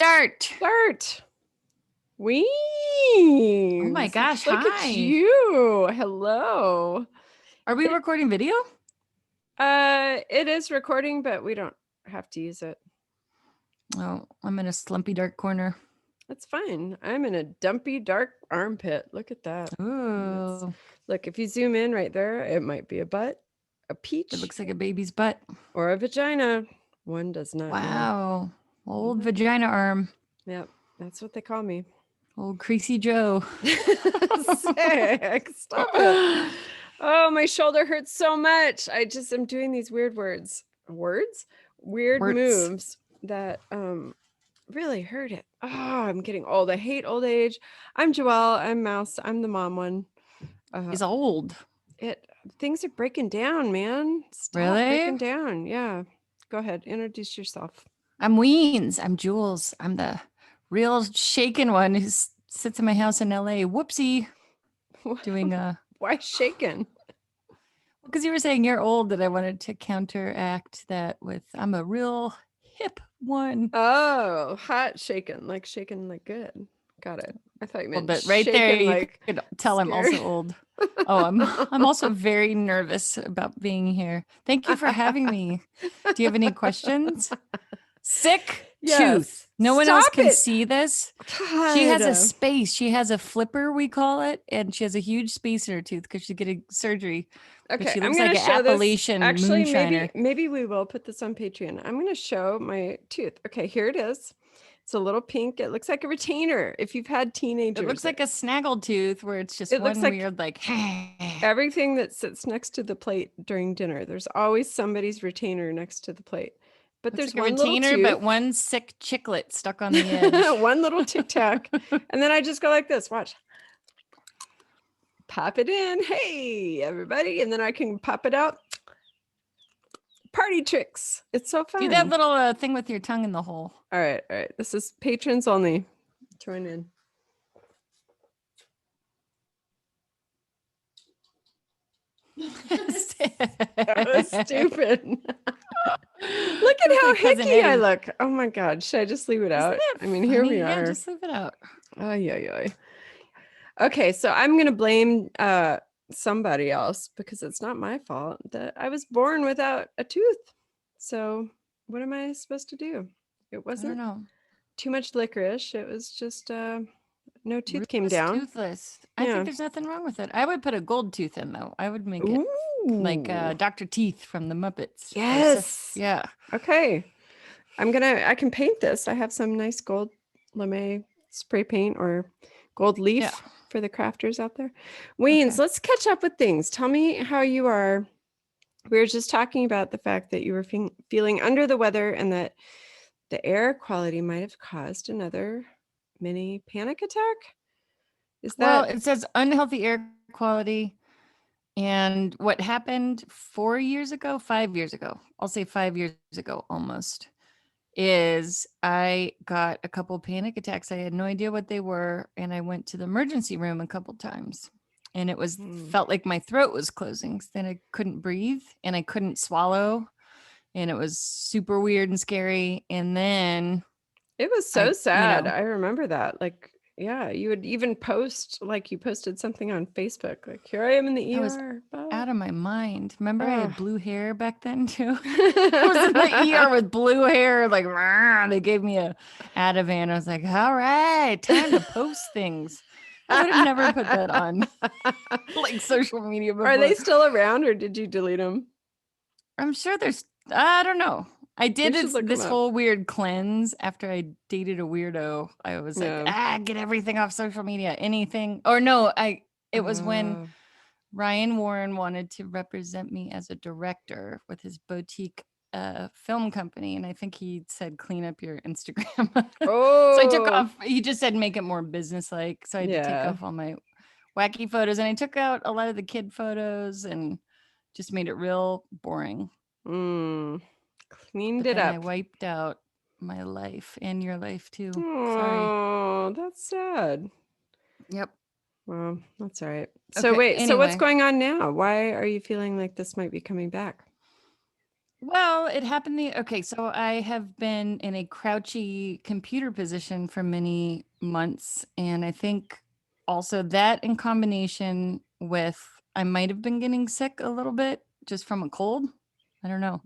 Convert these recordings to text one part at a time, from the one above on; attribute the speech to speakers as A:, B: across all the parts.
A: Start. Weens.
B: Oh my gosh,
A: Look
B: hi.
A: at you. Hello.
B: Are we recording video?
A: It is recording, but we don't have to use it.
B: Oh, I'm in a slumpy dark corner.
A: That's fine. I'm in a dumpy dark armpit. Look at that.
B: Ooh.
A: Look, if you zoom in right there, it might be a butt, a peach.
B: It looks like a baby's butt.
A: Or a vagina. One does not know.
B: Wow. Old vagina arm.
A: Yep. That's what they call me.
B: Old Creasy Joe.
A: Sick. Stop it. Oh, my shoulder hurts so much. I just am doing these weird weird moves that really hurt it. Oh, I'm getting old. I hate old age. I'm Joelle. I'm Mouse. I'm the mom one.
B: He's old.
A: Things are breaking down, man. Stop breaking down. Yeah. Go ahead. Introduce yourself.
B: I'm Weens. I'm Jules. I'm the real shaken one who sits in my house in LA. Whoopsie. Doing
A: Why shaken?
B: Because you were saying you're old, that I wanted to counteract that with I'm a real hip one.
A: Oh, hot shaken like good. Got it. I thought you meant
B: but right there you
A: like
B: could tell scared. I'm also old. Oh, I'm also very nervous about being here. Thank you for having me. Do you have any questions? Sick tooth. No one else can see this. God. She has a space. She has a flipper, we call it, and she has a huge space in her tooth because she's getting surgery.
A: Okay,
B: but she looks like an Appalachian moonshiner.
A: Maybe we will put this on Patreon. I'm going to show my tooth. Okay, here it is. It's a little pink. It looks like a retainer. If you've had teenagers,
B: it looks like a snaggle tooth where it's just one weird like
A: everything that sits next to the plate during dinner. There's always somebody's retainer next to the plate. But there's
B: like one retainer, but one sick chiclet stuck on the edge.
A: One little tic tac. And then I just go like this. Watch. Pop it in. Hey, everybody. And then I can pop it out. Party tricks. It's so fun.
B: Do that little thing with your tongue in the hole.
A: All right. This is patrons only. Join in. That was stupid. Look at how hickey I look. Oh my God. Should I just leave it out? I mean, here we are.
B: Yeah, just leave it out.
A: Oh, yeah. Okay, so I'm going to blame somebody else because it's not my fault that I was born without a tooth. So what am I supposed to do? It wasn't too much licorice. It was just no tooth came down.
B: Toothless. I think there's nothing wrong with it. I would put a gold tooth in though. I would make it like Dr. Teeth from the Muppets.
A: Yes.
B: Yeah.
A: Okay. I can paint this. I have some nice gold lame spray paint or gold leaf for the crafters out there. Weens, let's catch up with things. Tell me how you are. We were just talking about the fact that you were feeling under the weather and that the air quality might have caused another mini panic attack.
B: Well, it says unhealthy air quality. And what happened 5 years ago, I'll say 5 years ago almost, is I got a couple of panic attacks. I had no idea what they were. And I went to the emergency room a couple times. And it was felt like my throat was closing. Then I couldn't breathe and I couldn't swallow. And it was super weird and scary. And then
A: it was so sad. I remember that. Like, yeah, you would even post, like you posted something on Facebook, like, here I am in the ER.
B: I was out of my mind. Remember I had blue hair back then too? I was in the ER with blue hair, like, they gave me a Ativan. I was like, all right, time to post things. I would have never put that on like social media before.
A: Are they still around or did you delete them?
B: I'm sure I don't know. I did this whole weird cleanse after I dated a weirdo. I was like, get everything off social media, anything. Or no, it was when Ryan Warren wanted to represent me as a director with his boutique film company. And I think he said, clean up your Instagram. So I took off, he just said, make it more business-like. So I had to take off all my wacky photos and I took out a lot of the kid photos and just made it real boring.
A: Cleaned it up.
B: I wiped out my life and your life too.
A: Oh, that's sad.
B: Yep.
A: Well, that's all right. So wait, so what's going on now? Why are you feeling like this might be coming back?
B: Well, it happened so I have been in a crouchy computer position for many months, and I think also that in combination with I might have been getting sick a little bit just from a cold. I don't know.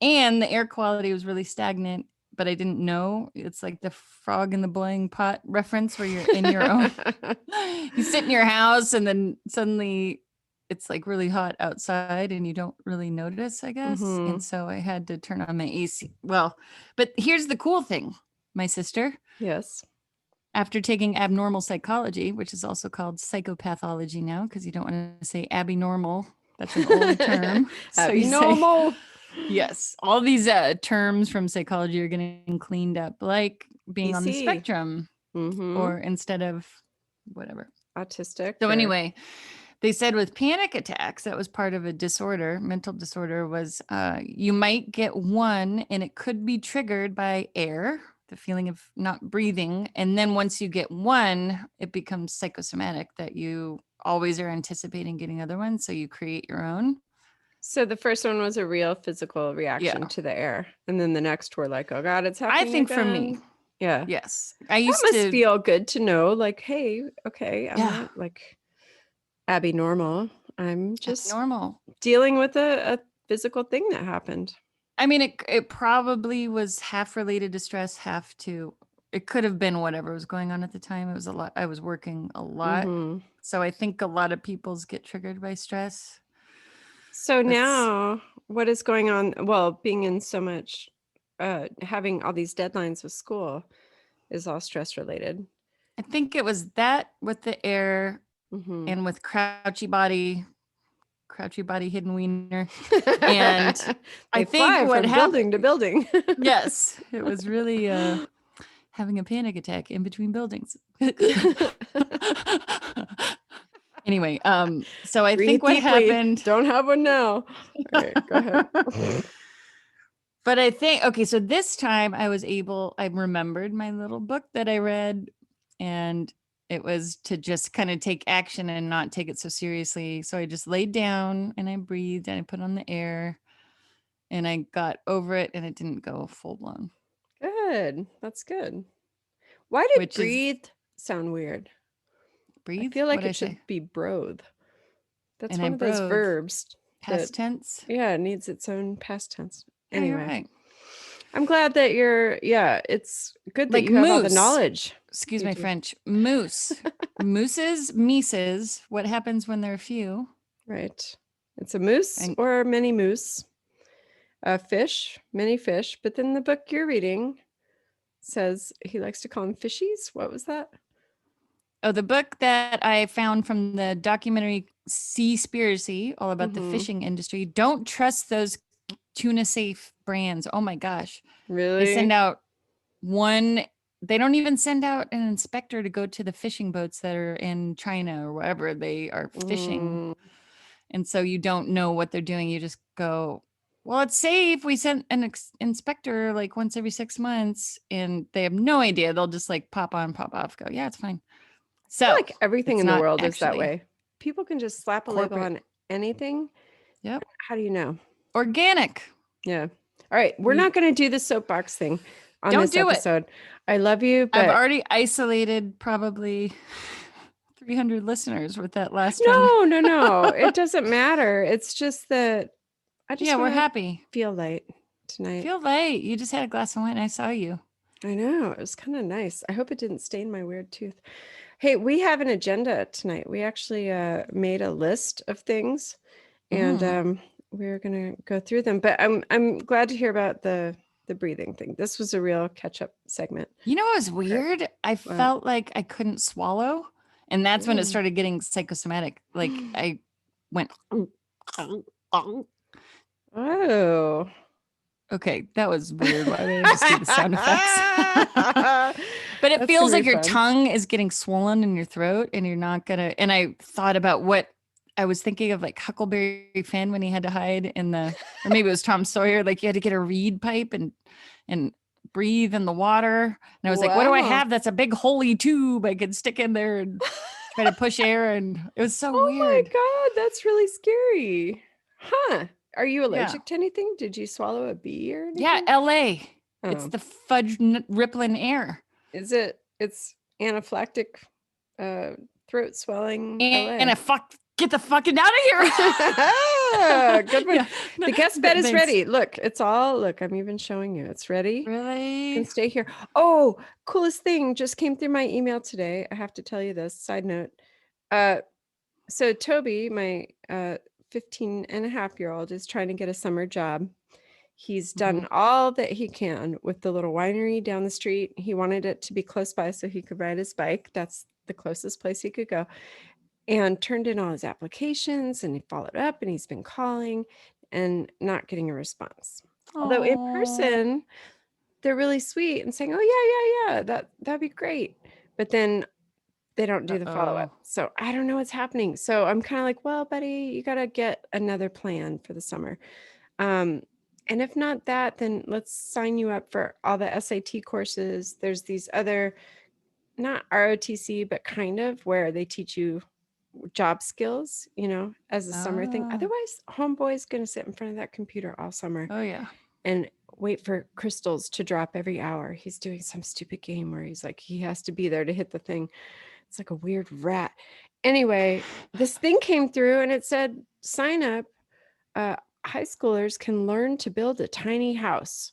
B: And the air quality was really stagnant, but I didn't know. It's like the frog in the boiling pot reference where you're in your own you sit in your house and then suddenly it's like really hot outside and you don't really notice, I guess.
A: Mhm.
B: And so I had to turn on my AC. Well, but here's the cool thing, my sister.
A: Yes.
B: After taking abnormal psychology, which is also called psychopathology now, because you don't want to say abnormal. That's an old term.
A: So you normal.
B: Yes. All these terms from psychology are getting cleaned up, like being on the spectrum or instead of whatever.
A: Autistic.
B: So anyway, they said with panic attacks, that was part of a disorder, mental disorder, was you might get one and it could be triggered by air, the feeling of not breathing. And then once you get one, it becomes psychosomatic that you always are anticipating getting other ones. So you create your own.
A: So the first one was a real physical reaction to the air. And then the next were like, oh God, it's happening.
B: I think
A: again.
B: For me.
A: Yeah.
B: Yes.
A: That must feel good to know, like, hey, okay, I'm not like Abby normal. I'm just
B: normal
A: dealing with a physical thing that happened.
B: I mean, it probably was half related to stress, half to, it could have been whatever was going on at the time. It was a lot. I was working a lot. So I think a lot of people's get triggered by stress.
A: So now what is going on? Well, being in so much, having all these deadlines with school is all stress related.
B: I think it was that with the air and with crouchy body, hidden wiener. And I think what happened
A: building to building.
B: Yes, it was really having a panic attack in between buildings. Anyway, so I think what happened.
A: Don't have one now. All right, go ahead.
B: But I think, okay, so this time I remembered my little book that I read, and it was to just kind of take action and not take it so seriously. So I just laid down and I breathed and I put on the air and I got over it and it didn't go full blown.
A: Good. That's good. Why did breathe sound weird?
B: Breathe?
A: I feel like it should be broth. That's one of those verbs.
B: Past tense?
A: Yeah, it needs its own past tense. Anyway.
B: You're right.
A: I'm glad that it's good that you have all the knowledge.
B: Excuse my French. Moose. Mises. What happens when there are few?
A: Right. It's a moose or many moose. A fish, many fish. But then the book you're reading says he likes to call them fishies. What was that?
B: Oh, the book that I found from the documentary Seaspiracy, all about the fishing industry. Don't trust those tuna safe brands. Oh my gosh.
A: Really?
B: They send out they don't even send out an inspector to go to the fishing boats that are in China or wherever they are fishing. And so you don't know what they're doing. You just go, well, it's safe. We sent an inspector like once every 6 months and they have no idea. They'll just like pop on, pop off, go, yeah, it's fine. So
A: I feel like everything in the world is that way. People can just slap a label on anything.
B: Yep.
A: How do you know?
B: Organic.
A: Yeah. All right. We're not going to do the soapbox thing on this episode. I love you, but
B: I've already isolated probably 300 listeners with that last
A: one. No. It doesn't matter. It's just that
B: we're happy.
A: Feel light tonight.
B: Feel light. You just had a glass of wine. I saw you.
A: I know. It was kind of nice. I hope it didn't stain my weird tooth. Hey, we have an agenda tonight. We actually made a list of things, and we're gonna go through them. But I'm glad to hear about the breathing thing. This was a real catch-up segment.
B: You know what was weird? I felt like I couldn't swallow, and that's when it started getting psychosomatic. Like I went.
A: Oh.
B: Okay, that was weird. Why did I just do the sound effects? But it feels like your tongue is getting swollen in your throat and you're not gonna, and I thought about what I was thinking of, like Huckleberry Finn when he had to hide in or maybe it was Tom Sawyer, like you had to get a reed pipe and breathe in the water. And I was like, what do I have? That's a big holy tube I could stick in there and try to push air. And it was so weird.
A: Oh my God, that's really scary. Huh. Are you allergic to anything? Did you swallow a bee or anything?
B: Yeah, LA. Oh. It's the fudge rippling air.
A: Is it? It's anaphylactic throat swelling. LA.
B: Get the fucking out of
A: here. Good one. Yeah. The guest bed is ready. Look, I'm even showing you. It's ready.
B: Really?
A: You can stay here. Oh, coolest thing just came through my email today. I have to tell you this. Side note. So Toby, my 15 and a half year old, is trying to get a summer job. He's done all that he can with the little winery down the street. He wanted it to be close by so he could ride his bike. That's the closest place he could go. And turned in all his applications, and he followed up, and he's been calling and not getting a response. Aww. Although in person, they're really sweet and saying, oh, yeah, that'd be great. But then they don't do the follow-up. So I don't know what's happening. So I'm kind of like, well, buddy, you got to get another plan for the summer. And if not that, then let's sign you up for all the SAT courses. There's these other, not ROTC, but kind of where they teach you job skills, as a summer thing. Otherwise, homeboy's going to sit in front of that computer all summer.
B: Oh, yeah.
A: And wait for crystals to drop every hour. He's doing some stupid game where he's like, he has to be there to hit the thing. It's like a weird rat. Anyway, this thing came through and it said, sign up. High schoolers can learn to build a tiny house.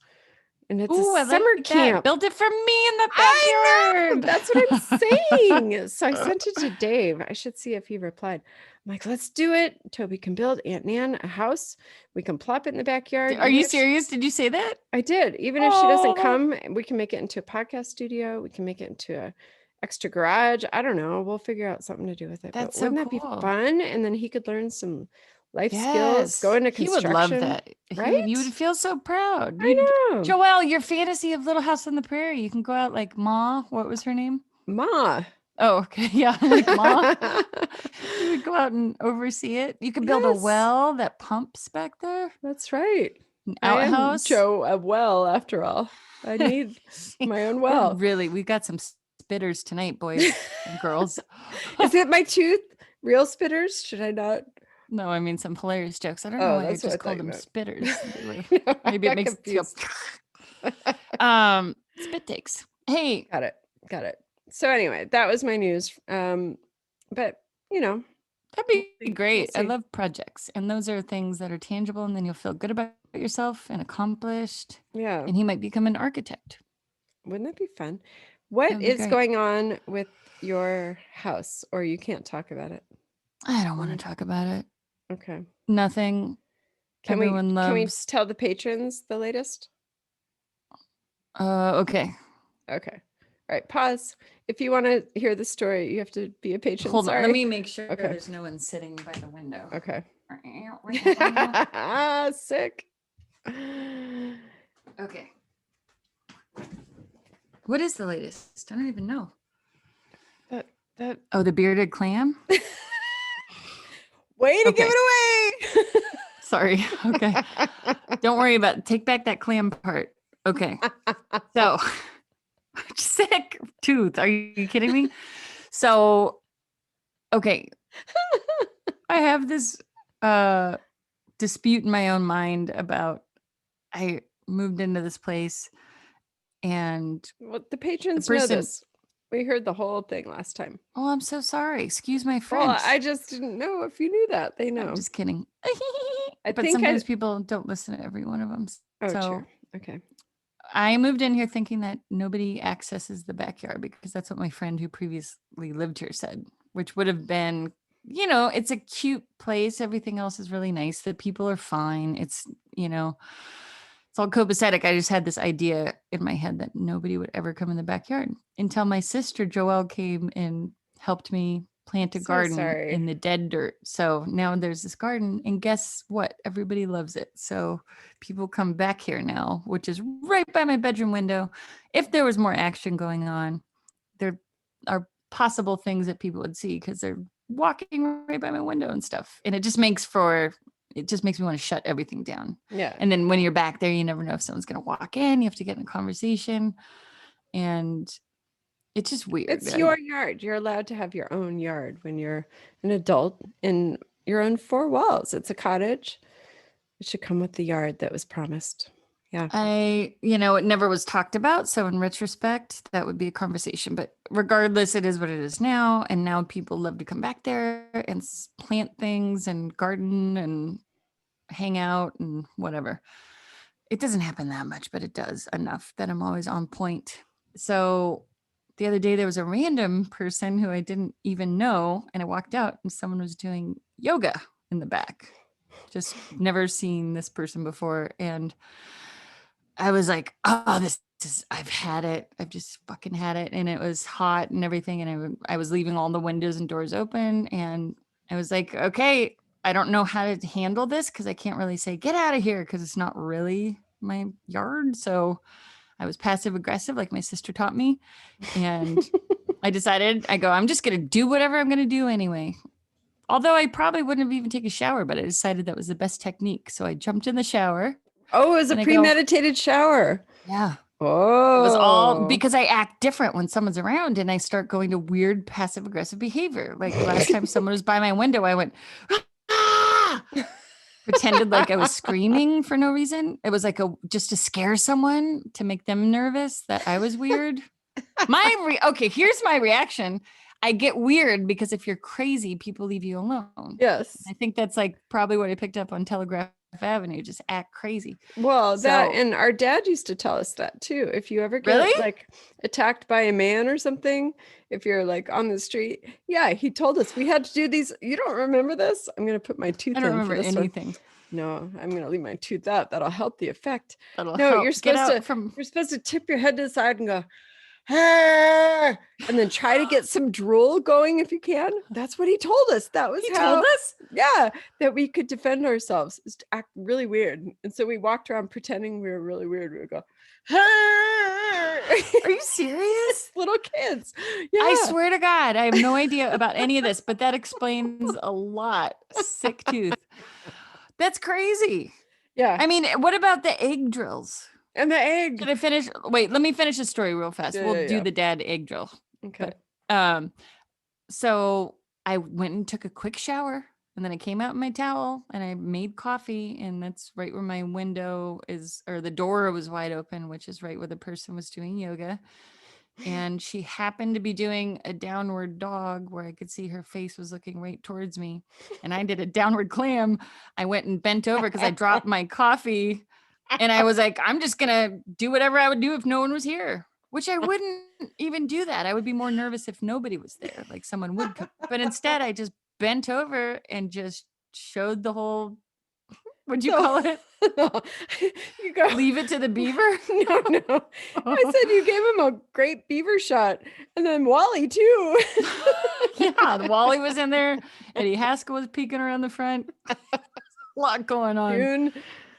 A: And it's a summer camp.
B: Build it for me in the backyard.
A: That's what I'm saying. So I sent it to Dave. I should see if he replied. I'm like, let's do it. Toby can build Aunt Nan a house. We can plop it in the backyard.
B: Are you serious? Did you say that?
A: I did. Even if she doesn't come, we can make it into a podcast studio. We can make it into a extra garage. I don't know. We'll figure out something to do with it.
B: That's
A: wouldn't that be fun? And then he could learn some life skills, go into construction.
B: He would love that.
A: Right?
B: You would feel so proud.
A: I know.
B: Joelle, your fantasy of Little House on the Prairie. You can go out like Ma. What was her name?
A: Ma.
B: Oh, okay. Yeah. Like Ma. You would go out and oversee it. You could build a well that pumps back there.
A: That's right.
B: An outhouse.
A: A well, after all. I need my own well.
B: Really, we got some spitters tonight, boys and girls.
A: Is it my tooth? Real spitters? Should I not?
B: No, I mean some hilarious jokes. I don't know why I just called them spitters. Maybe it makes it spit takes. Hey.
A: Got it. So anyway, that was my news. But that'd
B: be great. I love projects. And those are things that are tangible, and then you'll feel good about yourself and accomplished.
A: Yeah.
B: And he might become an architect.
A: Wouldn't that be fun? What is going on with your house, or you can't talk about it?
B: I don't want to talk about it.
A: Okay.
B: Nothing.
A: Can we tell the patrons the latest?
B: Okay.
A: All right. Pause. If you want to hear the story, you have to be a patron.
B: Hold on. Let me make sure there's no one sitting by the window.
A: Okay. Sick.
B: Okay. What is the latest? I don't even know. The bearded clam?
A: Way to give it away.
B: Sorry. Okay. Don't worry about it. Take back that clam part. Okay. So, sick tooth. Are you kidding me? So, okay. I have this dispute in my own mind about I moved into this place and
A: the patrons know this. We heard the whole thing last time.
B: Oh, I'm so sorry. Excuse my French.
A: Well, I just didn't know if you knew that. They know.
B: I'm just kidding. But sometimes people don't listen to every one of them.
A: True. Okay.
B: I moved in here thinking that nobody accesses the backyard because that's what my friend who previously lived here said, which would have been, it's a cute place. Everything else is really nice. The people are fine. It's, it's all copacetic. I just had this idea in my head that nobody would ever come in the backyard until my sister Joelle came and helped me plant a garden in the dead dirt. So now there's this garden, and guess what? Everybody loves it. So people come back here now, which is right by my bedroom window. If there was more action going on, there are possible things that people would see because they're walking right by my window and stuff. And it just makes me want to shut everything down.
A: Yeah.
B: And then when you're back there, you never know if someone's going to walk in. You have to get in a conversation. And it's just weird.
A: It's your yard. You're allowed to have your own yard when you're an adult in your own four walls. It's a cottage. It should come with the yard that was promised. Yeah.
B: It never was talked about. So in retrospect, that would be a conversation. But regardless, it is what it is now. And now people love to come back there and plant things and garden and hang out and whatever. It doesn't happen that much, but it does enough that I'm always on point. So the other day there was a random person who I didn't even know, and I walked out and someone was doing yoga in the back. Just never seen this person before. And I was like, oh, I've had it. I've just fucking had it. And it was hot and everything. And I was leaving all the windows and doors open. And I was like, okay, I don't know how to handle this because I can't really say, get out of here, because it's not really my yard. So I was passive aggressive, like my sister taught me. And I'm just going to do whatever I'm going to do anyway. Although I probably wouldn't have even taken a shower, but I decided that was the best technique. So I jumped in the shower.
A: Oh, it was a premeditated shower.
B: Yeah.
A: Oh.
B: It was all because I act different when someone's around and I start going to weird passive aggressive behavior. Like last time someone was by my window, I went, ah! Pretended like I was screaming for no reason. It was like just to scare someone, to make them nervous that I was weird. Here's my reaction. I get weird because if you're crazy, people leave you alone.
A: Yes.
B: I think that's like probably what I picked up on Telegraph Avenue, just act crazy.
A: Well, and our dad used to tell us that too. If you ever get like attacked by a man or something, if you're like on the street, he told us we had to do these. You don't remember this? I'm gonna put my tooth in. I don't remember anything. One. No, I'm gonna leave my tooth out. That'll help the effect. You're supposed to tip your head to the side and go, and then try to get some drool going if you can. That's what he told us. That was told us? Yeah, that we could defend ourselves, is to act really weird. And so we walked around pretending we were really weird. We would go,
B: Are you serious?
A: Little kids. Yeah.
B: I swear to God, I have no idea about any of this, but that explains a lot. Sick tooth. That's crazy.
A: Yeah.
B: I mean, what about the egg drills?
A: And the egg.
B: Did I finish? Wait, let me finish the story real fast. We'll do the dad egg drill.
A: Okay.
B: But, so I went and took a quick shower, and then I came out in my towel and I made coffee, and that's right where my window is, or the door was wide open, which is right where the person was doing yoga. And she happened to be doing a downward dog where I could see her face was looking right towards me. And I did a downward clam. I went and bent over because I dropped my coffee. And I was like, I'm just going to do whatever I would do if no one was here, which I wouldn't even do that. I would be more nervous if nobody was there, like someone would come. But instead, I just bent over and just showed the whole, what'd you call it?
A: No, you go,
B: leave it to the beaver?
A: No. I said you gave him a great beaver shot. And then Wally, too.
B: Yeah, Wally was in there. Eddie Haskell was peeking around the front. A lot going on.
A: June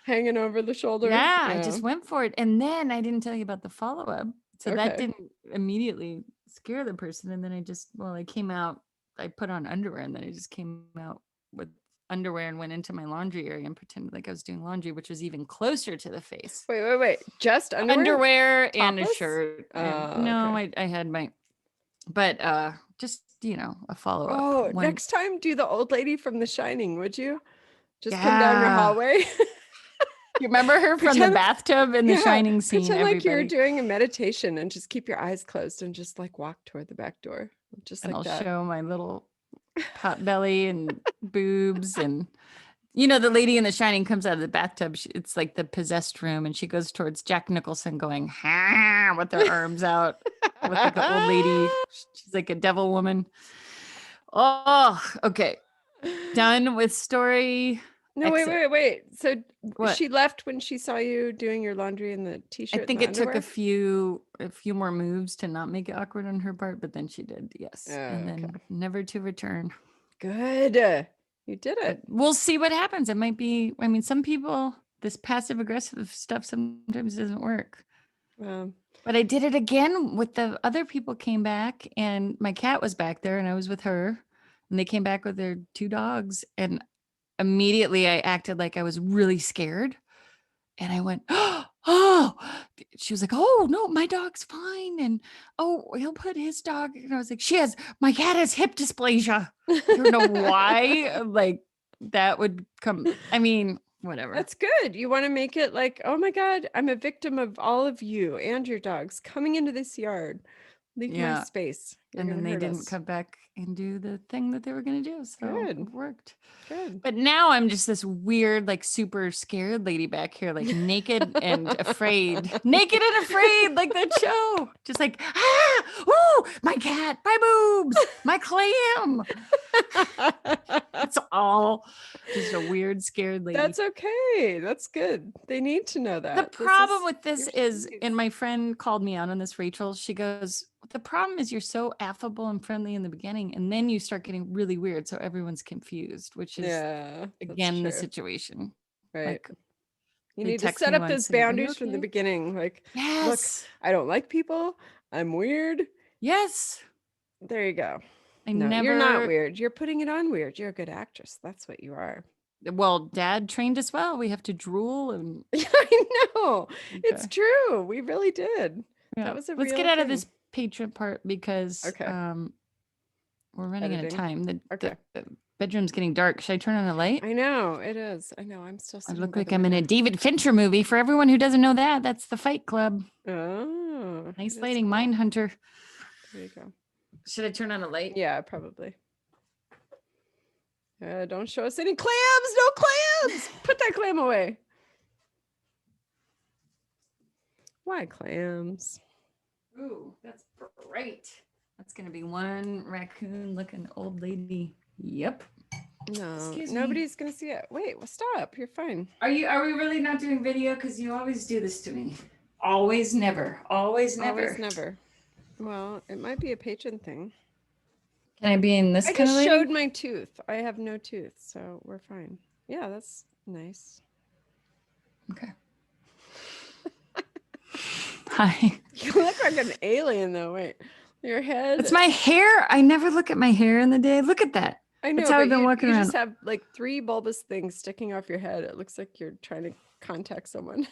A: hanging over the shoulder.
B: Yeah, I just went for it. And then I didn't tell you about the follow-up. So that didn't immediately scare the person. And then I came out, I put on underwear, and then I just came out with underwear and went into my laundry area and pretended like I was doing laundry, which was even closer to the face.
A: Wait. Just underwear?
B: Underwear and a shirt. No, okay. I had my, but just, a follow-up.
A: Oh, next time do the old lady from The Shining, would you? Just come down your hallway.
B: You remember her from the bathtub in the Shining scene?
A: Pretend like you're doing a meditation and just keep your eyes closed and just like walk toward the back door. Just like that.
B: I'll show my little pot belly and boobs. And, the lady in The Shining comes out of the bathtub. It's like the possessed room. And she goes towards Jack Nicholson going, ha, with her arms out. With like an old lady. She's like a devil woman. Oh, okay. Done with story.
A: No, wait. So what? She left when she saw you doing your laundry in the t-shirt.
B: I think it took a few more moves to not make it awkward on her part, but then she did, yes. And then never to return.
A: Good. You did it.
B: We'll see what happens. It might be, some people, this passive aggressive stuff sometimes doesn't work. But I did it again with the other people came back, and my cat was back there and I was with her, and they came back with their 2 dogs, and immediately I acted like I was really scared, and I went, oh, she was like, oh no, my dog's fine. And oh, he'll put his dog. And I was like, my cat has hip dysplasia. I don't know why. Like that would come. whatever.
A: That's good. You want to make it like, oh my God, I'm a victim of all of you and your dogs coming into this yard. Leave my space.
B: And then they didn't come back and do the thing that they were going to do. So it worked.
A: Good.
B: But now I'm just this weird, like super scared lady back here, like naked and afraid. Naked and afraid, like that show. Just like, ooh, my cat, my boobs, my clam. That's all. Just a weird, scared lady.
A: That's okay. That's good. They need to know that.
B: The problem with this is, and my friend called me out on this, Rachel, she goes, the problem is you're so affable and friendly in the beginning, and then you start getting really weird. So everyone's confused, which is, again, the situation.
A: Right.
B: Like,
A: you need to set up those boundaries from the beginning. Like, look, I don't like people. I'm weird.
B: Yes.
A: There you go. You're not weird. You're putting it on weird. You're a good actress. That's what you are.
B: Well, Dad trained us well. We have to drool and
A: I know. Okay. It's true. We really did.
B: Yeah. That was a Let's get out of this patron part because we're running out of time. The bedroom's getting dark. Should I turn on a light?
A: I know it is. I know. I'm still.
B: I look like I'm in a David Fincher movie. For everyone who doesn't know that, that's The Fight Club.
A: Oh,
B: nice lighting, cool. Mindhunter.
A: There you go.
B: Should I turn on a light?
A: Yeah, probably. Don't show us any clams. No clams. Put that clam away. Why clams?
B: Ooh, that's great. That's going to be one raccoon-looking old lady. Yep.
A: No, nobody's going to see it. Wait, well, stop. You're fine.
B: Are we really not doing video? Because you always do this to me. Always, never. Always, never.
A: Always, never. Well, it might be a patron thing.
B: Can I be in this kind of
A: I just showed my tooth. I have no tooth, so we're fine. Yeah, that's nice.
B: Okay. Hi.
A: You look like an alien, though. Wait, your head.
B: It's my hair. I never look at my hair in the day. Look at that.
A: I know.
B: That's how I've been walking around.
A: You just have like 3 bulbous things sticking off your head. It looks like you're trying to contact someone.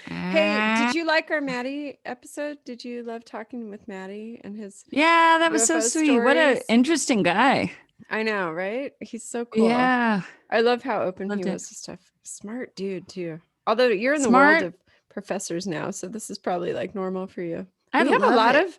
A: Hey, did you like our Maddie episode? Did you love talking with Maddie and his
B: that was so sweet. Stories? What an interesting guy.
A: I know, right? He's so cool.
B: Yeah.
A: I love how open he was to stuff. Smart dude too. Although you're in the world of professors now, so this is probably like normal for you. We have a lot of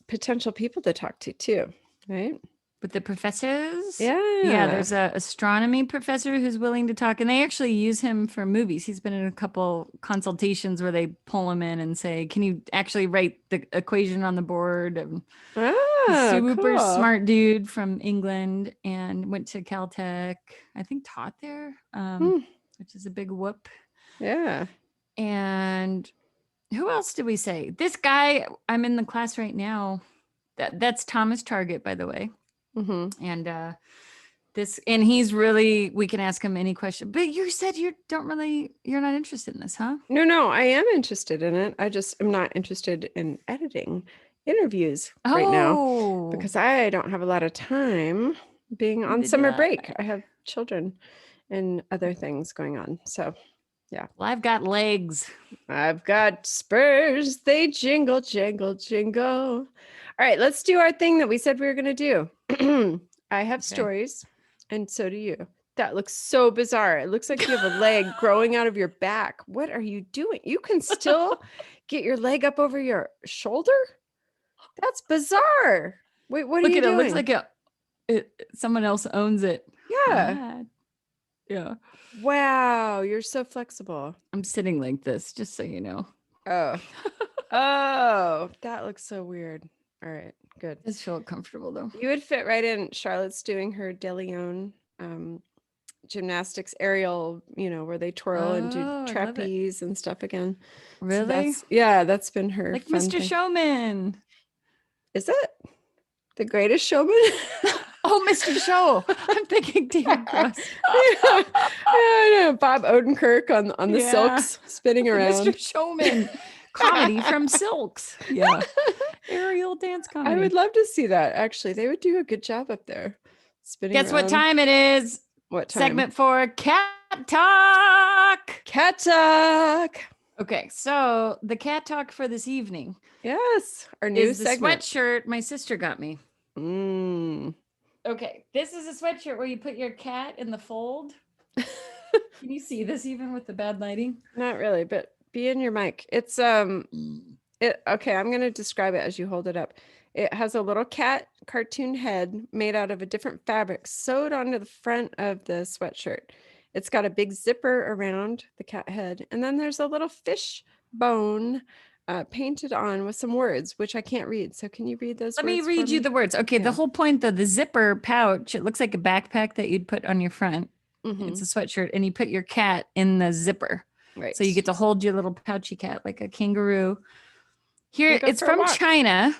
A: potential people to talk to too, right?
B: With the professors?
A: Yeah,
B: there's a astronomy professor who's willing to talk, and they actually use him for movies. He's been in a couple consultations where they pull him in and say, can you actually write the equation on the board? Super smart dude from England and went to Caltech, I think taught there, which is a big whoop.
A: Yeah. And
B: who else did we say? This guy, I'm in the class right now. That's Thomas Target, by the way.
A: Mm-hmm.
B: And he's really, we can ask him any question, but you said you're not interested in this, huh?
A: No, I am interested in it. I just am not interested in editing interviews right now because I don't have a lot of time being on summer break. I have children and other things going on. So yeah.
B: Well, I've got legs.
A: I've got spurs. They jingle, jingle, jingle. All right, let's do our thing that we said we were going to do. I have stories, and so do you. That looks so bizarre. It looks like you have a leg growing out of your back. What are you doing? You can still get your leg up over your shoulder? That's bizarre. Wait, what are you doing?
B: It looks like someone else owns it.
A: Yeah.
B: Yeah.
A: Wow, you're so flexible.
B: I'm sitting like this, just so you know.
A: Oh, that looks so weird. All right, good.
B: It does feel comfortable though.
A: You would fit right in. Charlotte's doing her De Leon gymnastics aerial, where they twirl and do trapeze and stuff again.
B: Really?
A: So that's been her.
B: Like Mr. Showman.
A: Is it The Greatest Showman?
B: Oh, Mr. Show. I'm thinking David Cross.
A: I know. Bob Odenkirk on the silks spinning around.
B: Mr. Showman. Comedy from Silks. Yeah. Aerial dance comedy.
A: I would love to see that. Actually, they would do a good job up there. Spinning
B: Guess
A: around.
B: what time it is?
A: What time?
B: Segment for Cat Talk.
A: Cat Talk.
B: Okay, so the cat talk for this evening.
A: Yes, our new
B: is the
A: segment.
B: Sweatshirt my sister got me.
A: Mm.
B: Okay, this is a sweatshirt where you put your cat in the fold. Can you see this even with the bad lighting?
A: Not really, but be in your mic. It's okay, I'm going to describe it as you hold it up. It has a little cat cartoon head made out of a different fabric sewed onto the front of the sweatshirt. It's got a big zipper around the cat head, and then there's a little fish bone painted on with some words, which I can't read. So can you read those words?
B: Let me read you the words. Okay, the whole point, though, the zipper pouch, it looks like a backpack that you'd put on your front. It's a sweatshirt, and you put your cat in the zipper. Right. So you get to hold your little pouchy cat like a kangaroo. Here, it's from China.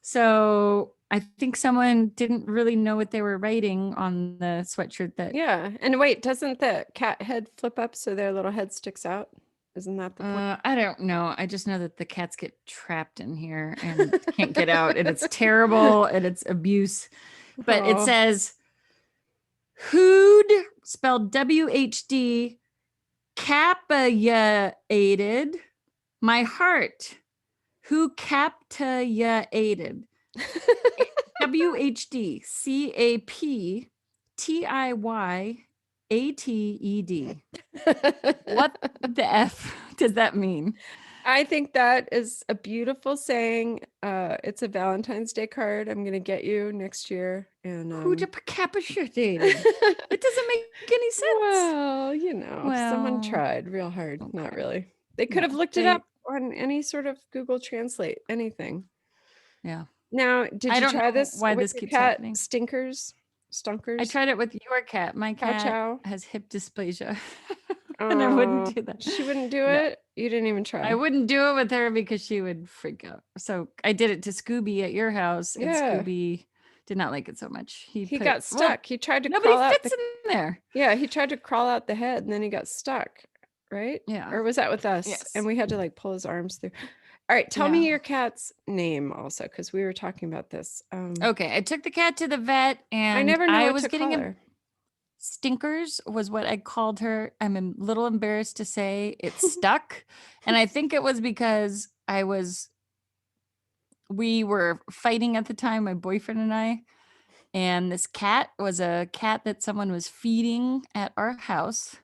B: So I think someone didn't really know what they were writing on the sweatshirt.
A: Yeah. And wait, doesn't the cat head flip up so their little head sticks out? Isn't that the point?
B: I don't know. I just know that the cats get trapped in here and can't get out. And it's terrible and it's abuse. But it says, Who'd, spelled W-H-D, captated my heart. Who captated? W-H-D, C-A-P-T-I-Y-A-T-E-D. What the F does that mean?
A: I think that is a beautiful saying. It's a Valentine's Day card I'm going to get you next year. And
B: who decapitated? It doesn't make any sense.
A: Well, someone tried real hard. Okay. Not really. They could have looked it up on any sort of Google Translate, anything.
B: Yeah.
A: Now, did you try this?
B: Why this keeps happening?
A: Stunkers.
B: I tried it with your cat. My cat has hip dysplasia. And I wouldn't do that.
A: She wouldn't do it? You didn't even try.
B: I wouldn't do it with her because she would freak out. So I did it to Scooby at your house, and Scooby did not like it so much. He
A: got stuck. He tried to
B: nobody
A: crawl out
B: fits in there.
A: Yeah, he tried to crawl out the head, and then he got stuck, right?
B: Yeah.
A: Or was that with us?
B: Yes.
A: And we had to like pull his arms through. All right, tell me your cat's name also, because we were talking about this.
B: Okay, I took the cat to the vet, and
A: I never knew what
B: was
A: to
B: getting
A: call her.
B: Stinkers was what I called her. I'm a little embarrassed to say it stuck. And I think it was because we were fighting at the time, my boyfriend and I, and this cat was a cat that someone was feeding at our house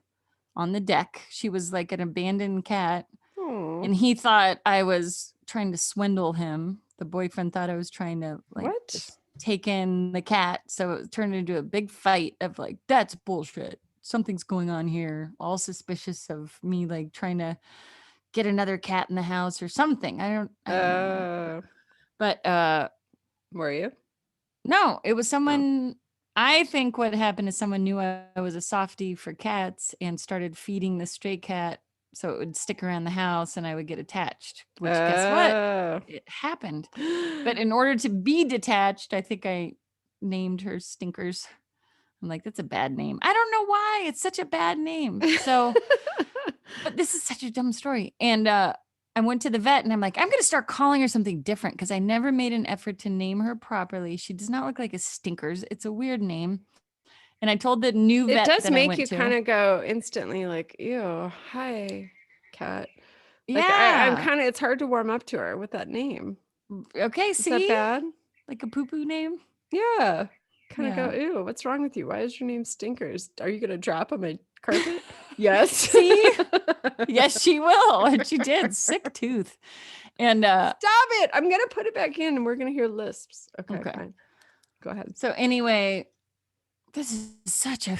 B: on the deck. She was like an abandoned cat.
A: Aww.
B: And he thought I was trying to swindle him. The boyfriend thought I was trying to take in the cat. So it turned into a big fight of like, that's bullshit. Something's going on here. All suspicious of me like trying to get another cat in the house or something. I don't know. But
A: were you?
B: No, it was someone. I think what happened is someone knew I was a softie for cats and started feeding the stray cat so it would stick around the house and I would get attached, which guess what? It happened. But in order to be detached, I think I named her Stinkers. I'm like, that's a bad name. I don't know why. It's such a bad name. So, but this is such a dumb story. And I went to the vet and I'm like, I'm going to start calling her something different because I never made an effort to name her properly. She does not look like a Stinkers. It's a weird name. And I told the new vet
A: it does make you kind of go instantly like, ew, hi, cat. Like, I'm kind of, it's hard to warm up to her with that name.
B: Okay,
A: Is that bad?
B: Like a poo-poo name?
A: Yeah. Kind of go, ew, what's wrong with you? Why is your name Stinkers? Are you going to drop on my carpet? Yes.
B: See? Yes, she will. And she did. Sick tooth. And
A: stop it. I'm going to put it back in and we're going to hear lisps. Okay, fine. Go ahead.
B: So anyway, this is such a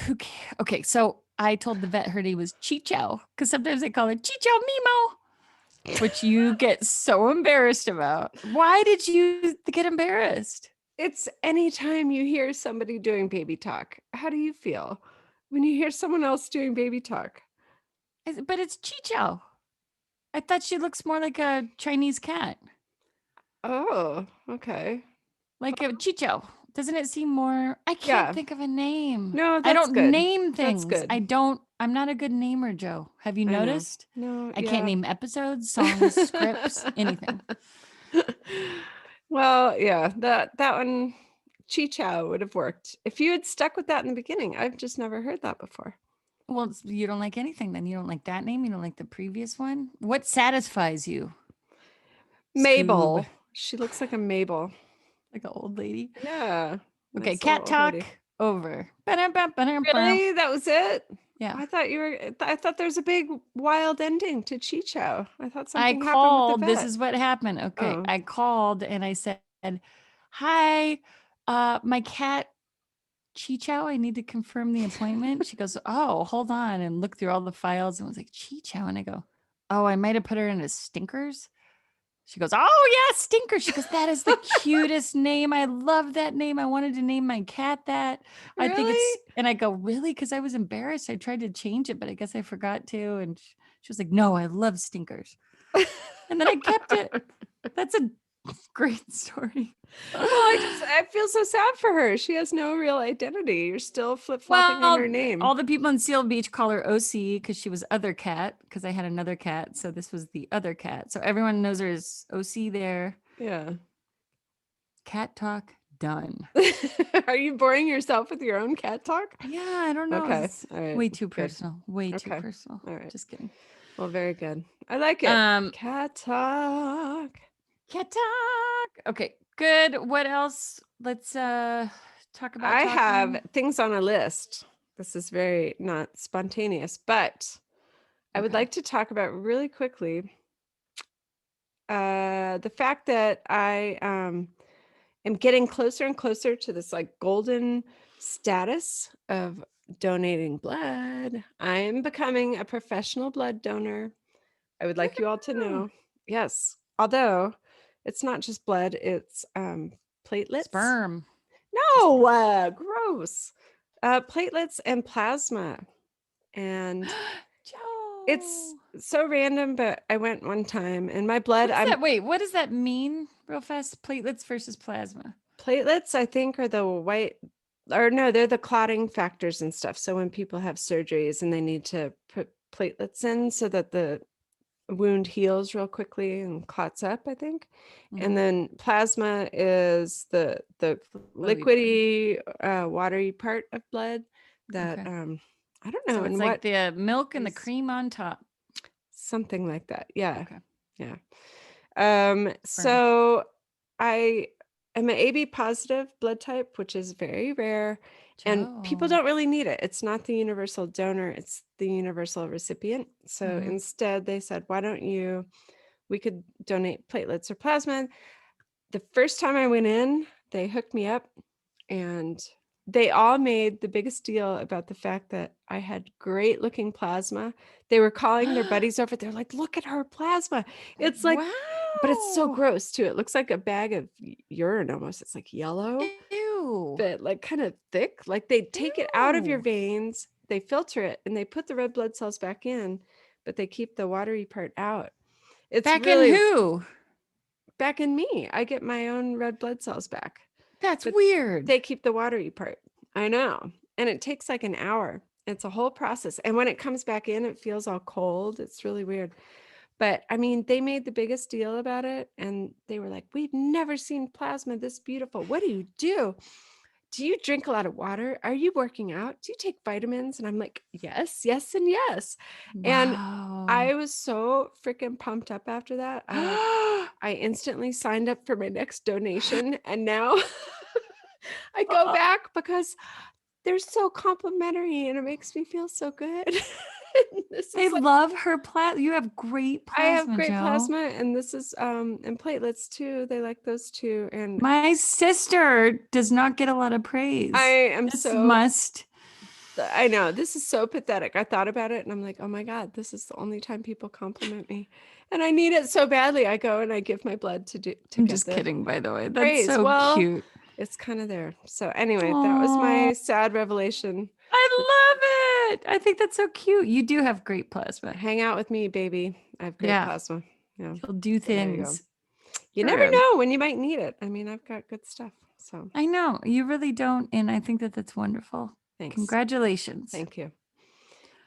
B: okay, so I told the vet her name was Chicho because sometimes they call her Chicho Mimo, which you get so embarrassed about. Why did you get embarrassed?
A: It's anytime you hear somebody doing baby talk. How do you feel when you hear someone else doing baby talk?
B: But it's Chicho. I thought she looks more like a Chinese cat.
A: Oh, okay.
B: Like a Chicho. Doesn't it seem more? I can't think of a name.
A: No, that's
B: I don't
A: good.
B: name things.
A: That's good.
B: I'm not a good namer, Joe. Have you noticed?
A: No.
B: I can't name episodes, songs, scripts, anything.
A: Well, yeah, that one, Chi-Chow would have worked. If you had stuck with that in the beginning, I've just never heard that before.
B: Well, you don't like anything then. You don't like that name. You don't like the previous one. What satisfies you?
A: Mabel. Scoob. She looks like a Mabel.
B: Like an old lady?
A: Yeah.
B: Okay, cat talk over.
A: Really? That was it?
B: Yeah.
A: I thought there's a big wild ending to Chi-Chow. I thought something
B: happened
A: with the vet.
B: This is what happened. Okay. I called and I said, hi, my cat Chi-Chow, I need to confirm the appointment. She goes, oh, hold on, and looked through all the files and was like, Chi-Chow. And I go, oh, I might have put her into Stinkers. She goes, oh yeah, Stinkers. She goes, that is the cutest name. I love that name. I wanted to name my cat that.
A: Really?
B: I think it's, and I go, really? Because I was embarrassed. I tried to change it, but I guess I forgot to. And she was like, no, I love Stinkers. And then I kept it. That's a great story.
A: Well, I feel so sad for her. She has no real identity. You're still flip-flopping on her name.
B: All the people in Seal Beach call her OC because she was other cat, because I had another cat. So this was the other cat. So everyone knows her as OC there.
A: Yeah.
B: Cat talk done.
A: Are you boring yourself with your own cat talk?
B: Yeah, I don't know.
A: Okay.
B: It's
A: all right.
B: way too personal. Way too
A: Okay.
B: personal.
A: All right.
B: Just kidding.
A: Well, very good. I like it. Cat talk.
B: Cat talk. Okay, good. What else? Let's talk about.
A: I have things on a list. This is very not spontaneous, but I would like to talk about really quickly the fact that I am getting closer and closer to this like golden status of donating blood. I am becoming a professional blood donor. I would like you all to know. Yes. Although it's not just blood, it's platelets.
B: Sperm.
A: No, gross. Platelets and plasma. And it's so random, but I went one time and my blood.
B: What does that mean real fast? Platelets versus plasma.
A: Platelets, I think, are the white, or no, they're the clotting factors and stuff. So when people have surgeries and they need to put platelets in so that the wound heals real quickly and clots up, I think. And then plasma is the liquidy, watery part of blood that I don't know.
B: So it's like the milk and the cream on top.
A: Something like that. Yeah. Okay. Yeah. So I am an AB positive blood type, which is very rare. And people don't really need it. It's not the universal donor, it's the universal recipient. So instead they said, why don't we could donate platelets or plasma. The first time I went in, they hooked me up and they all made the biggest deal about the fact that I had great looking plasma. They were calling their buddies over. They're like, look at her plasma. It's like, but it's so gross too. It looks like a bag of urine almost. It's like yellow.
B: Ew.
A: But like kind of thick. Like they take it out of your veins, they filter it, and they put the red blood cells back in, but they keep the watery part out. It's
B: back in who?
A: Back in me. I get my own red blood cells back.
B: That's weird.
A: They keep the watery part. I know. And it takes like an hour. It's a whole process. And when it comes back in, it feels all cold. It's really weird. But I mean, they made the biggest deal about it. And they were like, we've never seen plasma this beautiful. What do you do? Do you drink a lot of water? Are you working out? Do you take vitamins? And I'm like, yes, yes, and yes. Wow. And I was so freaking pumped up after that. I instantly signed up for my next donation. And now I go back because they're so complimentary and it makes me feel so good.
B: They love her plasma. You have great plasma.
A: I have great plasma, and this is and platelets too. They like those too. And
B: my sister does not get a lot of praise.
A: I know this is so pathetic. I thought about it and I'm like, oh my God, this is the only time people compliment me. And I need it so badly. I go and I give my blood to
B: I'm just kidding, by the way. That's
A: praise.
B: So cute.
A: It's kind of there. So anyway, that was my sad revelation.
B: I love it. I think that's so cute. You do have great plasma.
A: Hang out with me, baby. I have great plasma. Yeah.
B: You'll do things.
A: You never know when you might need it. I mean, I've got good stuff. So
B: I know you really don't. And I think that that's wonderful.
A: Thanks.
B: Congratulations.
A: Thank you.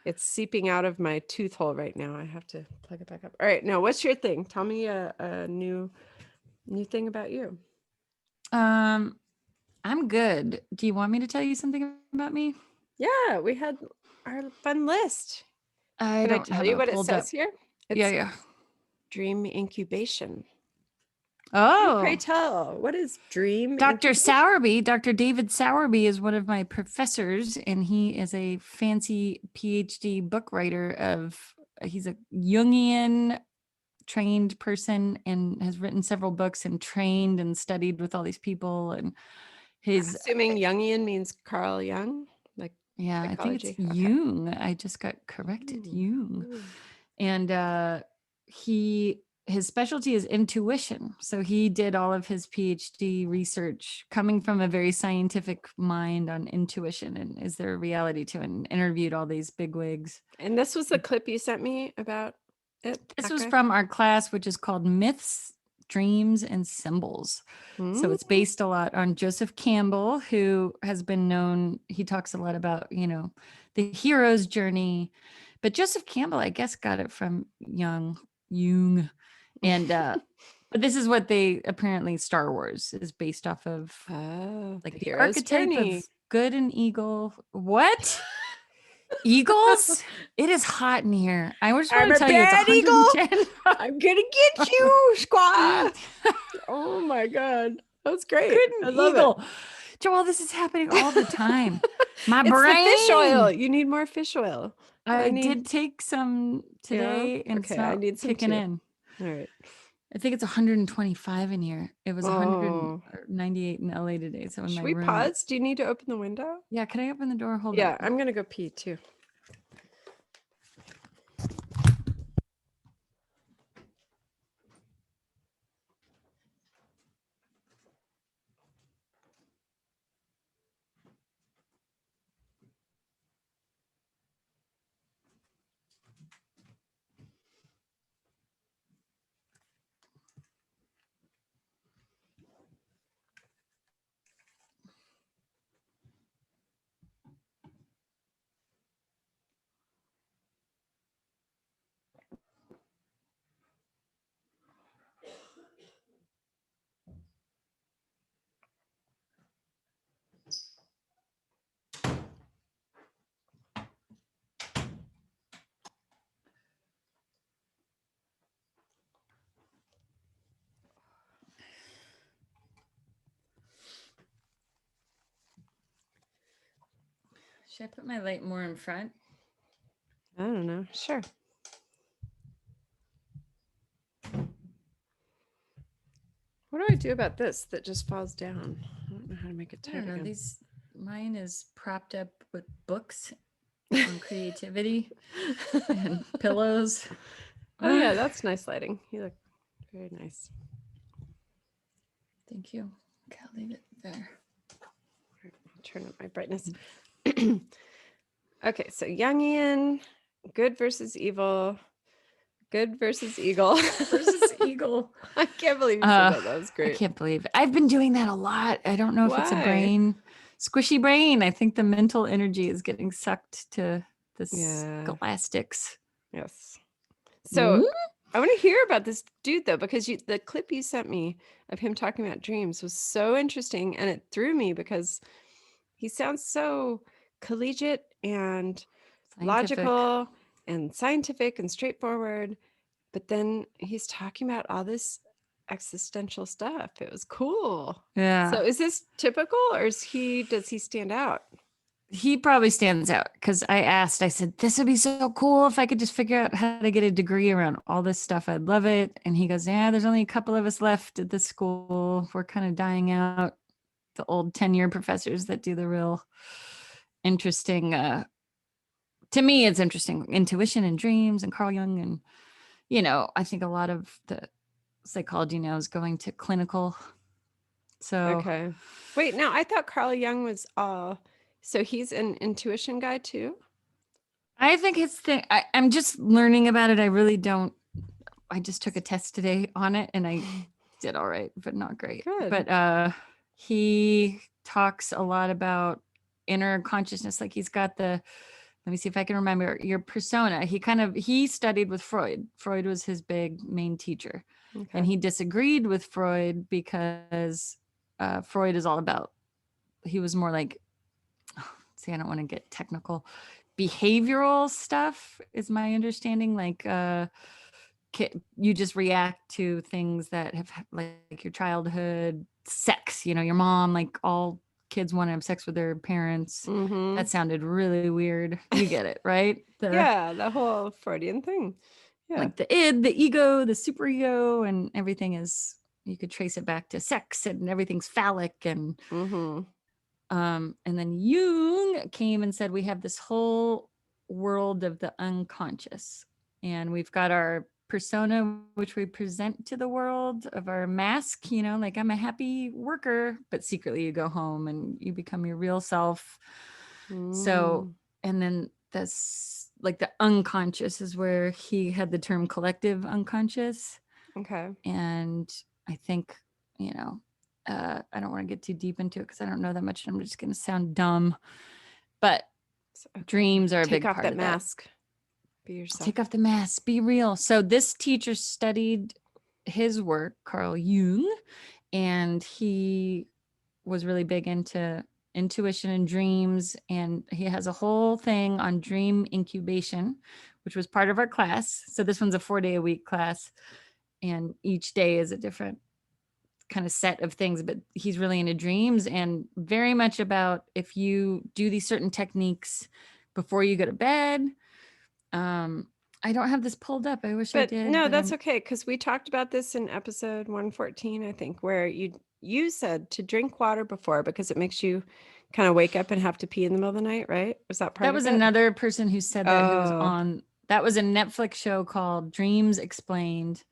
A: It's seeping out of my tooth hole right now. I have to plug it back up. All right. Now, what's your thing? Tell me a new thing about you.
B: I'm good. Do you want me to tell you something about me?
A: Yeah, we had our fun list.
B: Can I tell you
A: what it says here?
B: It's
A: Dream Incubation.
B: Oh,
A: pray tell, what is Dream
B: Dr.
A: Incubation?
B: Sowerby, Dr. David Sowerby is one of my professors, and he is a fancy PhD book writer he's a Jungian trained person and has written several books and trained and studied with all these people. And
A: I'm assuming Jungian means Carl Jung, like
B: I think it's
A: psychology.
B: Jung. I just got corrected. Jung. And his specialty is intuition. So he did all of his PhD research coming from a very scientific mind on intuition and is there a reality to it, and interviewed all these bigwigs.
A: And this was the clip you sent me about it?
B: This was from our class, which is called Myths, Dreams, and Symbols. So it's based a lot on Joseph Campbell, who has been known, he talks a lot about, the hero's journey. But Joseph Campbell, I guess, got it from Jung. And but this is what they apparently Star Wars is based off of, like the archetype of good and eagle. What? Eagles? It is hot in here. I just want to tell you, it's 110.
A: I'm gonna get you, squad. Oh my god, that's great.
B: I love it. Joelle, this is happening all the time. My
A: it's
B: brain.
A: The fish oil. You need more fish oil.
B: I did take some today, and
A: okay, I need some
B: kicking in.
A: All right.
B: I think it's 125 in here. It was 198 in LA today. So in
A: Should
B: my
A: we
B: room.
A: pause? Do you need to open the window?
B: Yeah, can I open the door? Hold on.
A: Yeah, I'm gonna go pee too.
B: Should I put my light more in front?
A: I don't know. Sure. What do I do about this that just falls down? I don't know how to make it tight.
B: I don't know. Mine is propped up with books on creativity and pillows.
A: Oh yeah, that's nice lighting. You look very nice.
B: Thank you. Okay, I'll leave it there.
A: I'll turn up my brightness. Okay, so Jungian, good versus evil, good versus eagle.
B: Versus eagle.
A: I can't believe you said that. That was great.
B: I can't believe it. I've been doing that a lot. I don't know if it's a brain, squishy brain. I think the mental energy is getting sucked to the scholastics.
A: Yes. So I want to hear about this dude though, because the clip you sent me of him talking about dreams was so interesting, and it threw me because he sounds so collegiate and logical and scientific and straightforward, but then he's talking about all this existential stuff. It was cool.
B: Yeah.
A: So is this typical, or does he stand out?
B: He probably stands out because I said, this would be so cool if I could just figure out how to get a degree around all this stuff. I'd love it. And he goes, yeah, there's only a couple of us left at this school. We're kind of dying out. The old tenure professors that do the real interesting, to me, it's interesting intuition and dreams and Carl Jung. And, I think a lot of the psychology now is going to clinical. So,
A: okay. Wait, now I thought Carl Jung was so he's an intuition guy too?
B: I think I'm just learning about it. I just took a test today on it and I did all right, but not great.
A: Good.
B: But he talks a lot about inner consciousness. Like he's got let me see if I can remember your persona. He studied with Freud. Freud was his big main teacher. Okay. And he disagreed with Freud because Freud is all about, he was more like, I don't want to get technical. Behavioral stuff is my understanding. Like you just react to things that have like your childhood, sex, your mom, like all kids want to have sex with their parents.
A: Mm-hmm.
B: That sounded really weird. You get it, right?
A: Yeah, the whole Freudian thing. Yeah.
B: Like the id, the ego, the superego, and everything is, you could trace it back to sex and everything's phallic. And and then Jung came and said, we have this whole world of the unconscious. And we've got our persona, which we present to the world, of our mask, like I'm a happy worker, but secretly you go home and you become your real self. So, and then that's like the unconscious is where he had the term collective unconscious.
A: Okay.
B: And I think, I don't want to get too deep into it because I don't know that much. I'm just going to sound dumb, but dreams are a big part of that.
A: Take off that mask. Be yourself.
B: Take off the mask. Be real. So this teacher studied his work, Carl Jung, and he was really big into intuition and dreams. And he has a whole thing on dream incubation, which was part of our class. So this one's a 4-day-a-week class, and each day is a different kind of set of things, but he's really into dreams and very much about if you do these certain techniques before you go to bed. I don't have this pulled up. I wish I did.
A: No, that's okay, because we talked about this in episode 114, I think, where you said to drink water before because it makes you kind of wake up and have to pee in the middle of the night, right? Was that part of it?
B: That was another person who said that, who was on, that was a Netflix show called Dreams Explained.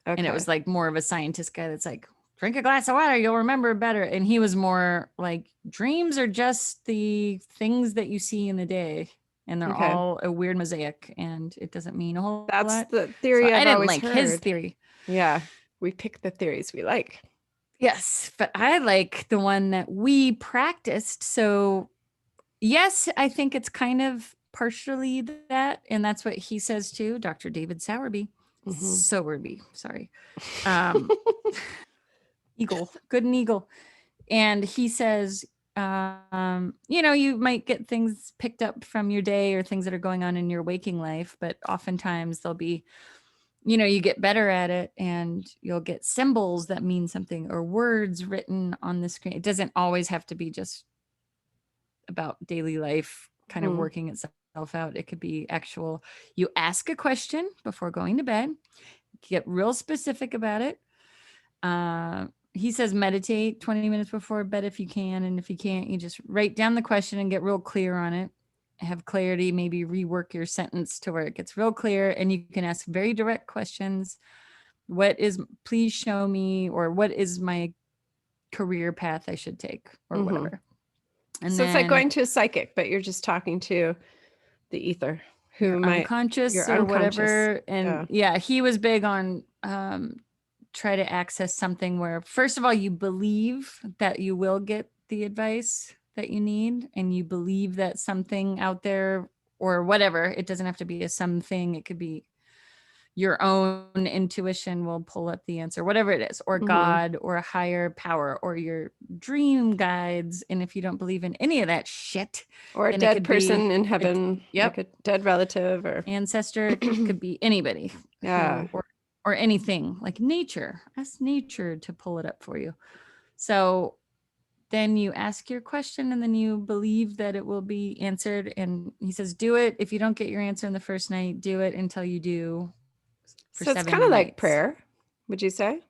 B: Okay. And it was like more of a scientist guy that's like, drink a glass of water, you'll remember better. And he was more like, dreams are just the things that you see in the day. And they're all a weird mosaic, and it doesn't mean a whole lot.
A: That's the theory. So I didn't like
B: his theory.
A: Yeah, we pick the theories we like.
B: Yes, but I like the one that we practiced. So yes, I think it's kind of partially that, and that's what he says too, Dr. David Sowerby. Sowerby, sorry. Eagle, good and eagle. And he says, you might get things picked up from your day or things that are going on in your waking life, but oftentimes they'll be, you get better at it and you'll get symbols that mean something or words written on the screen. It doesn't always have to be just about daily life kind of working itself out. It could be actual, you ask a question before going to bed, get real specific about it. He says meditate 20 minutes before bed if you can. And if you can't, you just write down the question and get real clear on it. Have clarity, maybe rework your sentence to where it gets real clear. And you can ask very direct questions. Please show me, or what is my career path I should take, or whatever. And
A: so it's like going to a psychic, but you're just talking to the ether who might
B: unconscious or whatever. And yeah, he was big on, try to access something where, first of all, you believe that you will get the advice that you need, and you believe that something out there or whatever, it doesn't have to be a something, it could be your own intuition will pull up the answer, whatever it is, or God or a higher power or your dream guides. And if you don't believe in any of that shit,
A: or a dead person in heaven, like a dead relative or
B: ancestor, it could be anybody.
A: Yeah.
B: Or anything, like nature. Ask nature to pull it up for you. So then you ask your question and then you believe that it will be answered. And he says, do it. If you don't get your answer in the first night, do it until you do.
A: So it's kind of like prayer, would you say?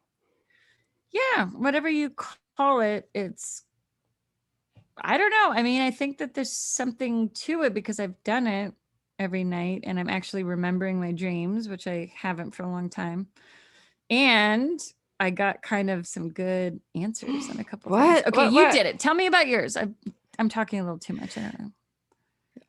B: Yeah, whatever you call it, it's, I don't know. I mean, I think that there's something to it because I've done it every night and I'm actually remembering my dreams, which I haven't for a long time. And I got kind of some good answers on a couple of things. Okay, you did it. Tell me about yours. I'm talking a little too much. I don't know.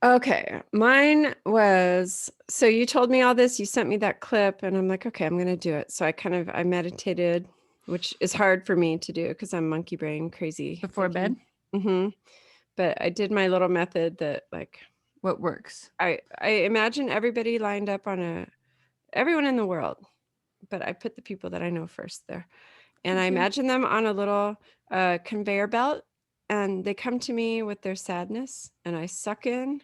A: Okay, mine was, so you told me all this, you sent me that clip and I'm like, okay, I'm going to do it. So I meditated, which is hard for me to do because I'm monkey brain crazy.
B: Before bed?
A: But I did my little method that like.
B: What works?
A: I imagine everybody lined up on everyone in the world, but I put the people that I know first there. And I imagine them on a little conveyor belt, and they come to me with their sadness, and I suck in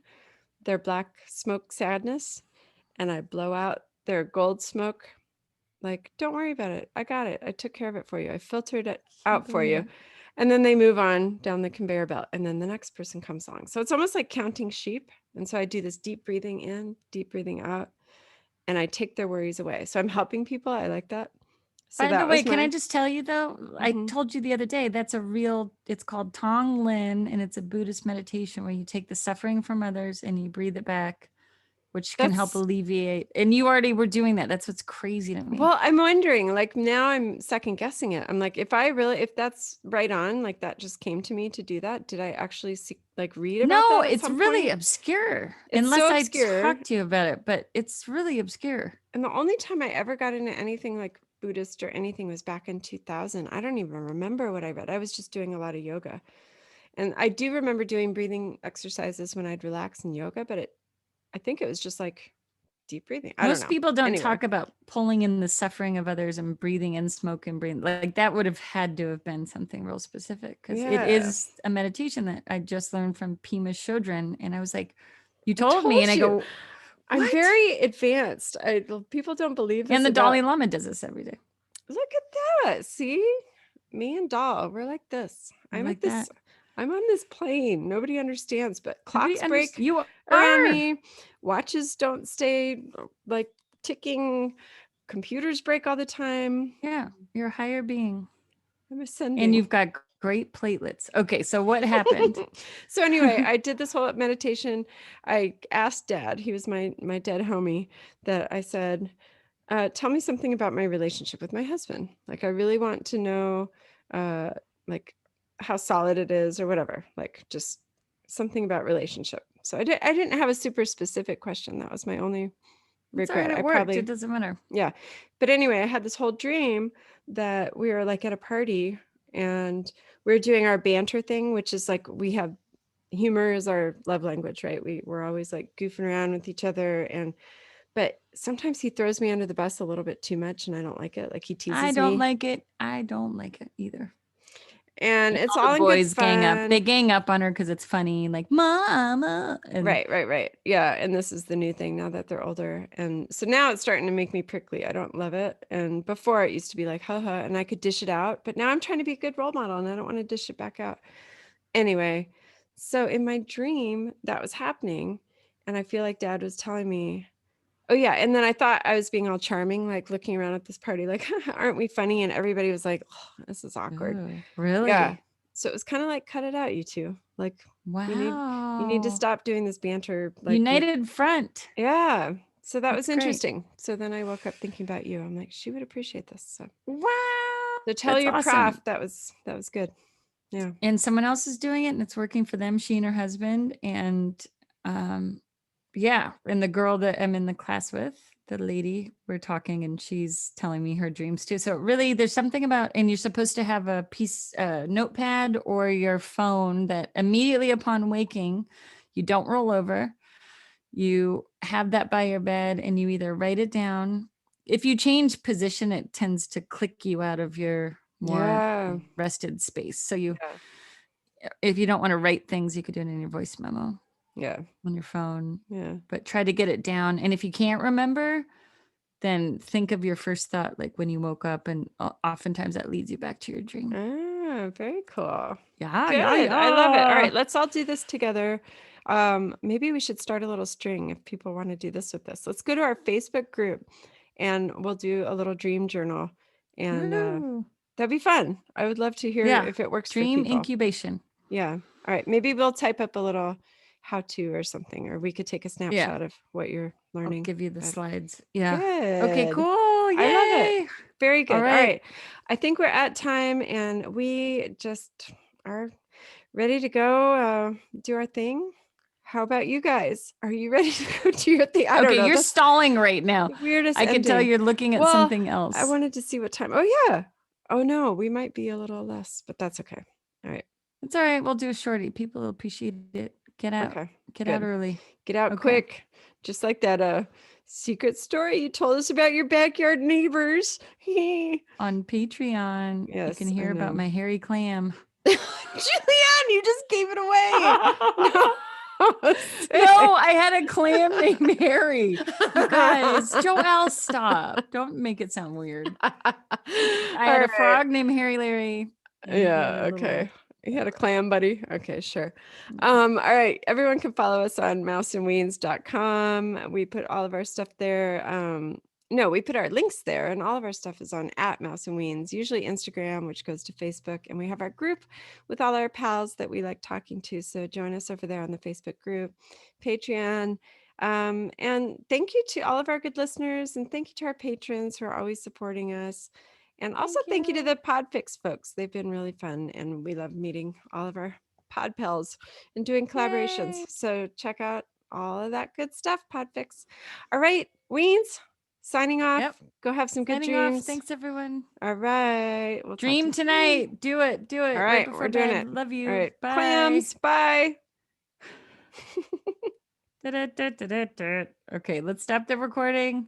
A: their black smoke sadness, and I blow out their gold smoke Like, don't worry about it. I got it. I took care of it for you. I filtered it out for you. And then they move on down the conveyor belt, and then the next person comes along. So it's almost like counting sheep. And so I do this deep breathing in, deep breathing out, and I take their worries away. So I'm helping people. I like that. So
B: by the way, can I just tell you though, I told you the other day, it's called Tong Lin, and it's a Buddhist meditation where you take the suffering from others and you breathe it back, which can help alleviate. And you already were doing that. That's what's crazy to me.
A: Well, I'm wondering, like, now I'm second guessing it. I'm like, if that's right on, like that just came to me to do that. Did I actually read about that?
B: No, it's really obscure. Unless I talk to you about it, but it's really obscure.
A: And the only time I ever got into anything like Buddhist or anything was back in 2000. I don't even remember what I read. I was just doing a lot of yoga. And I do remember doing breathing exercises when I'd relax in yoga, but I think it was just like deep breathing.
B: Most people don't talk about pulling in the suffering of others and breathing in smoke and breathing. Like that would have had to have been something real specific, because it is a meditation that I just learned from Pema Chodron. And I was like, you told me, and I go,
A: I'm very advanced. People don't believe this.
B: And the Dalai Lama does this every day.
A: Look at that. See, me and Dal, we're like this. I'm on this plane. Nobody understands, but clocks break around me. Watches don't stay like ticking. Computers break all the time.
B: Yeah, you're a higher being.
A: I'm ascending.
B: And you've got great platelets. Okay, so what happened?
A: So anyway, I did this whole meditation. I asked Dad, he was my dead homie, that I said, tell me something about my relationship with my husband. Like, I really want to know, like, how solid it is or whatever, like just something about relationship. So I didn't have a super specific question. That was my only regret.
B: It doesn't matter.
A: Yeah. But anyway, I had this whole dream that we were like at a party and we were doing our banter thing, which is like, we have humor is our love language, right? We're always like goofing around with each other, but sometimes he throws me under the bus a little bit too much and I don't like it. Like he teases me.
B: I don't like it either.
A: And it's all in boys good fun.
B: Gang up. They gang up on her because it's funny, like mama. And
A: right. Yeah. And this is the new thing now that they're older. And so now it's starting to make me prickly. I don't love it. And before it used to be like, haha, and I could dish it out. But now I'm trying to be a good role model and I don't want to dish it back out. Anyway, so in my dream, that was happening. And I feel like Dad was telling me, oh yeah. And then I thought I was being all charming, like looking around at this party, like, aren't we funny? And everybody was like, oh, this is awkward.
B: Ooh, really?
A: Yeah. So it was kind of like, cut it out, you two. Like,
B: wow,
A: you need to stop doing this banter. Like,
B: united front.
A: Yeah. So that was interesting. Great. So then I woke up thinking about you. I'm like, she would appreciate this. So
B: wow.
A: So tell your prof that was good. Yeah.
B: And someone else is doing it and it's working for them, she and her husband. And yeah. And the girl that I'm in the class with, the lady, we're talking and she's telling me her dreams too. So really there's something about, and you're supposed to have a notepad or your phone that immediately upon waking, you don't roll over. You have that by your bed and you either write it down. If you change position, it tends to click you out of your more rested space. So if you don't want to write things, you could do it in your voice memo.
A: Yeah.
B: On your phone.
A: Yeah.
B: But try to get it down. And if you can't remember, then think of your first thought, like when you woke up, and oftentimes that leads you back to your dream.
A: Ah, very cool.
B: Yeah.
A: Good. I love it. All right. Let's all do this together. Maybe we should start a little string if people want to do this with us. Let's go to our Facebook group and we'll do a little dream journal. And that'd be fun. I would love to hear if it works.
B: Dream
A: for people.
B: Incubation.
A: Yeah. All right. Maybe we'll type up a little how-to or something, or we could take a snapshot of what you're learning.
B: I'll give you the slides. Yeah.
A: Good.
B: Okay, cool. Yay.
A: I love it. Very good. All right. I think we're at time and we just are ready to go do our thing. How about you guys? Are you ready to go do your thing? I don't know.
B: You're stalling right now.
A: Weirdest
B: I can tell you're looking at something else.
A: I wanted to see what time. Oh yeah. Oh no, we might be a little less, but that's okay. All right.
B: It's all right. We'll do a shorty. People will appreciate it. Get out. Okay. Get out early.
A: Get out quick. Just like that secret story you told us about your backyard neighbors.
B: On Patreon. Yes, you can hear about my hairy clam.
A: Julianne, you just gave it away. No.
B: No, I had a clam named Harry. You guys, Joelle, stop. Don't make it sound weird. I had a frog named Harry Larry.
A: Yeah, okay. He had a clam buddy. Okay, sure. All right. Everyone can follow us on mouseandweens.com. We put all of our stuff there. No, we put our links there, and all of our stuff is on @mouseandweens, usually Instagram, which goes to Facebook. And we have our group with all our pals that we like talking to. So join us over there on the Facebook group, Patreon. And thank you to all of our good listeners, and thank you to our patrons who are always supporting us. And also thank you to the Podfix folks. They've been really fun, and we love meeting all of our pod pals and doing collaborations. Yay. So check out all of that good stuff, Podfix. All right, Weens, signing off. Yep. Go have some good dreams.
B: Thanks, everyone.
A: All right.
B: We'll dream tonight. Do it. Do it.
A: All right, we're doing it.
B: Love you.
A: All right.
B: Bye.
A: Clams. Bye.
B: Okay, let's stop the recording.